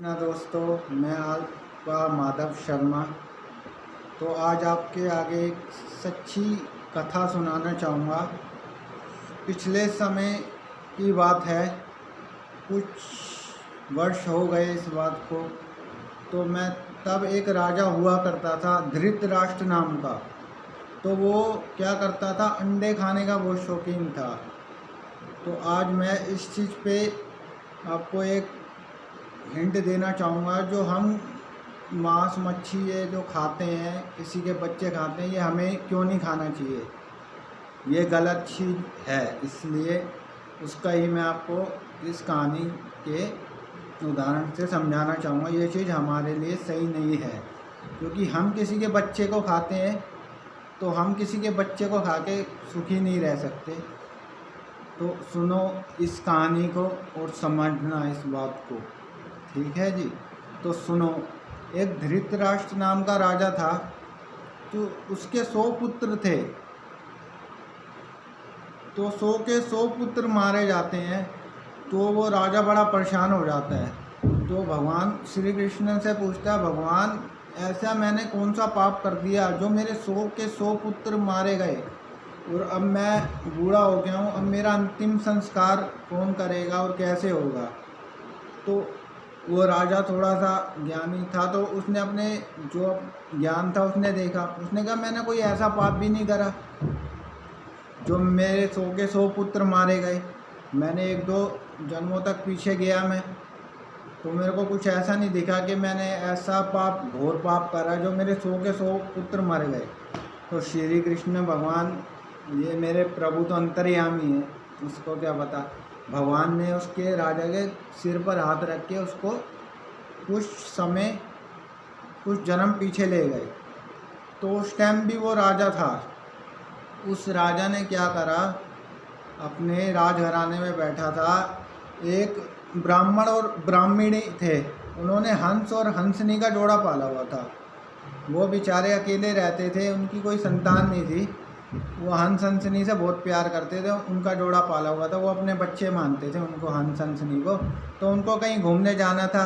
ना दोस्तों, मैं आपका माधव शर्मा। तो आज आपके आगे एक सच्ची कथा सुनाना चाहूँगा। पिछले समय की बात है, कुछ वर्ष हो गए इस बात को। तो मैं तब एक राजा हुआ करता था, धृतराष्ट्र नाम का। तो वो क्या करता था, अंडे खाने का बहुत शौकीन था। तो आज मैं इस चीज़ पे आपको एक हिंट देना चाहूँगा। जो हम मांस मच्छी ये जो खाते हैं, किसी के बच्चे खाते हैं, ये हमें क्यों नहीं खाना चाहिए, ये गलत चीज़ है। इसलिए उसका ही मैं आपको इस कहानी के उदाहरण से समझाना चाहूँगा। ये चीज़ हमारे लिए सही नहीं है, क्योंकि हम किसी के बच्चे को खाते हैं तो हम किसी के बच्चे को खा के सुखी नहीं रह सकते। तो सुनो इस कहानी को और समझना इस बात को, ठीक है जी। तो सुनो, एक धृतराष्ट्र नाम का राजा था। तो उसके 100 पुत्र थे। तो 100 के 100 पुत्र मारे जाते हैं। तो वो राजा बड़ा परेशान हो जाता है। तो भगवान श्री कृष्ण से पूछता है, भगवान ऐसा मैंने कौन सा पाप कर दिया जो मेरे 100 के 100 पुत्र मारे गए, और अब मैं बूढ़ा हो गया हूँ, अब मेरा अंतिम संस्कार कौन करेगा और कैसे होगा। तो वो राजा थोड़ा सा ज्ञानी था। तो उसने अपने जो ज्ञान था उसने देखा, उसने कहा मैंने कोई ऐसा पाप भी नहीं करा जो मेरे 100 के 100 पुत्र मारे गए। मैंने 1-2 जन्मों तक पीछे गया मैं, तो मेरे को कुछ ऐसा नहीं दिखा कि मैंने ऐसा पाप, घोर पाप करा जो मेरे 100 के 100 पुत्र मर गए। तो श्री कृष्ण भगवान, ये मेरे प्रभु तो अंतर्यामी है, उसको क्या पता। भगवान ने उसके राजा के सिर पर हाथ रख के उसको कुछ समय, कुछ जन्म पीछे ले गए। तो उस टाइम भी वो राजा था। उस राजा ने क्या करा, अपने राजघराने में बैठा था। एक ब्राह्मण और ब्राह्मणी थे, उन्होंने हंस और हंसनी का जोड़ा पाला हुआ था। वो बेचारे अकेले रहते थे, उनकी कोई संतान नहीं थी। वो हंस हंसनी से बहुत प्यार करते थे, उनका जोड़ा पाला हुआ था। वो अपने बच्चे मानते थे उनको, हंस हंसनी को। तो उनको कहीं घूमने जाना था।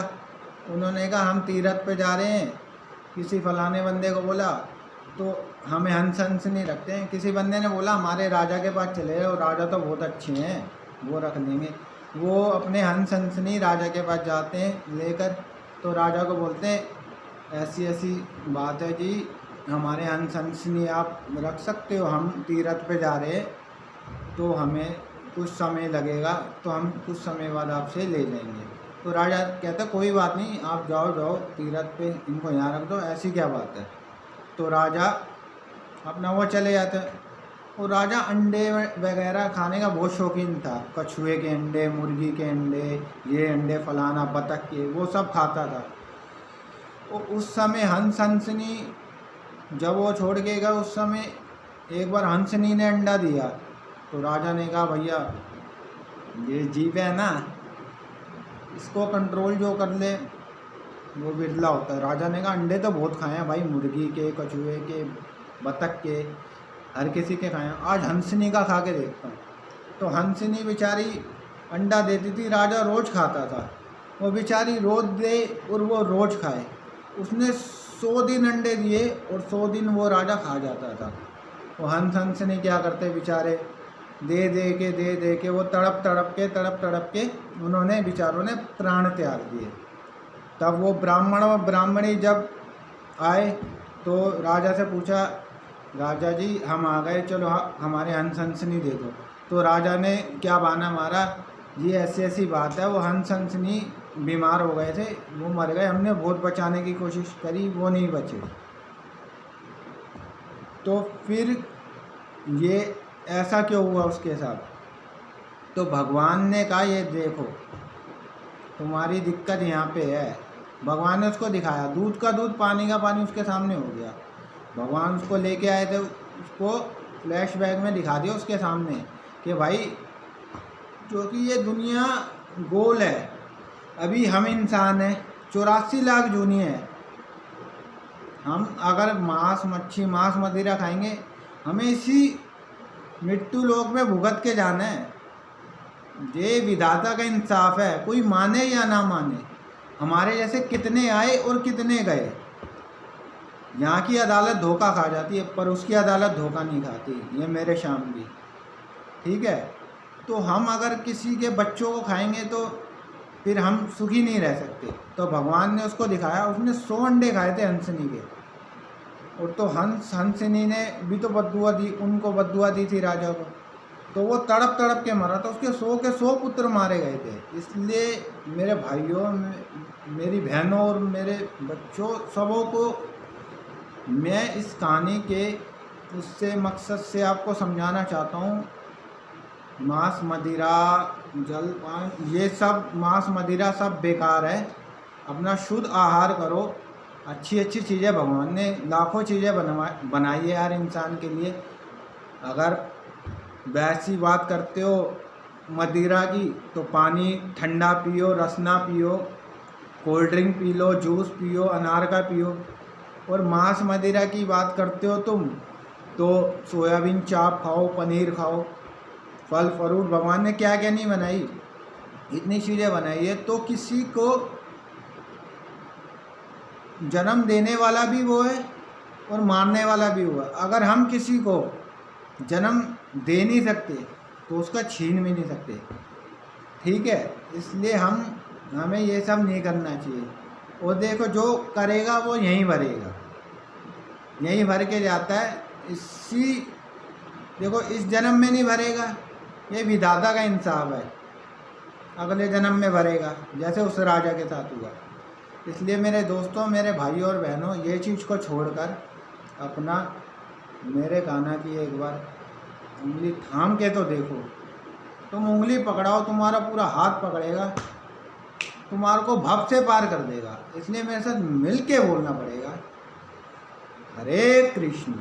उन्होंने कहा हम तीरथ पे जा रहे हैं। किसी फलाने बंदे को बोला तो हमें हंस हंसनी रखते हैं। किसी बंदे ने बोला हमारे राजा के पास चले जाओ, राजा तो बहुत अच्छे हैं, वो रख देंगे। वो अपने हंस हंसनी राजा के पास जाते हैं लेकर। तो राजा को बोलते हैं ऐसी ऐसी बात है जी, हमारे हंस हंसनी आप रख सकते हो, हम तीरथ पे जा रहे हैं तो हमें कुछ समय लगेगा, तो हम कुछ समय बाद आपसे ले लेंगे। तो राजा कहता कोई बात नहीं, आप जाओ जाओ तीरथ पे, इनको यहाँ रख दो, ऐसी क्या बात है। तो राजा अपना वो चले जाते। और राजा अंडे वगैरह खाने का बहुत शौकीन था। कछुए के अंडे, मुर्गी के अंडे, ये अंडे फलाना, बतख के, वो सब खाता था। और उस समय हंस हंसनी जब वो छोड़ के गया, उस समय एक बार हंसनी ने अंडा दिया। तो राजा ने कहा भैया ये जीव है ना, इसको कंट्रोल जो कर ले वो बिरला होता है। राजा ने कहा अंडे तो बहुत खाए हैं भाई, मुर्गी के, कछुए के, बतख के, हर किसी के खाए हैं, आज हंसनी का खा के देखता हूँ। तो हंसनी बेचारी अंडा देती थी, राजा रोज़ खाता था। वो बेचारी रोज़ दे और वो रोज़ खाए। उसने 100 दिन अंडे दिए और 100 दिन वो राजा खा जाता था। वो हंस हंसनी क्या करते बेचारे, दे दे के वो तड़प तड़प के उन्होंने बेचारों ने प्राण त्याग दिए। तब वो ब्राह्मण और ब्राह्मणी जब आए तो राजा से पूछा, राजा जी हम आ गए, चलो हमारे हंस हंसनी दे दो। तो राजा ने क्या बहाना मारा, ये ऐसी ऐसी बात है, वो हंस हंसनी बीमार हो गए थे, वो मर गए, हमने बहुत बचाने की कोशिश करी, वो नहीं बचे। तो फिर ये ऐसा क्यों हुआ उसके साथ। तो भगवान ने कहा ये देखो तुम्हारी दिक्कत यहाँ पे है। भगवान ने उसको दिखाया, दूध का दूध पानी का पानी उसके सामने हो गया। भगवान उसको लेके आए थे, उसको फ्लैशबैक में दिखा दिया उसके सामने कि भाई क्योंकि ये दुनिया गोल है, अभी हम इंसान हैं, 84 लाख जूनी है। हम अगर मांस मच्छी, मांस मदिरा खाएंगे, हमें इसी मृत्यु लोक में भुगत के जाना है। ये विधाता का इंसाफ है, कोई माने या ना माने। हमारे जैसे कितने आए और कितने गए। यहाँ की अदालत धोखा खा जाती है पर उसकी अदालत धोखा नहीं खाती, ये मेरे शाम की। ठीक है, तो हम अगर किसी के बच्चों को खाएंगे तो फिर हम सुखी नहीं रह सकते। तो भगवान ने उसको दिखाया, उसने 100 अंडे खाए थे हंसनी के, और तो हंसनी ने भी तो बद्दुआ दी, उनको बद्दुआ दी थी राजा को, तो वो तड़प तड़प के मरा था, उसके 100 के 100 पुत्र मारे गए थे। इसलिए मेरे भाइयों, मेरी बहनों और मेरे बच्चों सबों को मैं इस कहानी के उससे मकसद से आपको समझाना चाहता हूँ, मांस मदिरा जलपान ये सब, मांस मदिरा सब बेकार है। अपना शुद्ध आहार करो, अच्छी अच्छी चीज़ें, भगवान ने लाखों चीज़ें बनाई है यार इंसान के लिए। अगर वैसी बात करते हो मदिरा की तो पानी ठंडा पियो, रसना पियो, cold drink P low, juice पियो, अनार का पियो। और मांस मदिरा की बात करते हो तुम तो सोयाबीन चाप खाओ, पनीर खाओ, फल फ्रूट, भगवान ने क्या क्या नहीं बनाई, इतनी चीज़ें बनाई है। तो किसी को जन्म देने वाला भी वो है और मारने वाला भी वो है। अगर हम किसी को जन्म दे नहीं सकते तो उसका छीन भी नहीं सकते। ठीक है, इसलिए हमें ये सब नहीं करना चाहिए। और देखो जो करेगा वो यहीं भरेगा, यहीं भर के जाता है। देखो इस जन्म में नहीं भरेगा, ये विधाता का इंसाफ है, अगले जन्म में भरेगा, जैसे उस राजा के साथ हुआ। इसलिए मेरे दोस्तों, मेरे भाइयों और बहनों, ये चीज़ को छोड़कर अपना मेरे गाना की एक बार उंगली थाम के तो देखो। तुम उंगली पकड़ाओ, तुम्हारा पूरा हाथ पकड़ेगा, तुम्हारे को भव से पार कर देगा। इसलिए मेरे साथ मिल के बोलना पड़ेगा। हरे कृष्ण।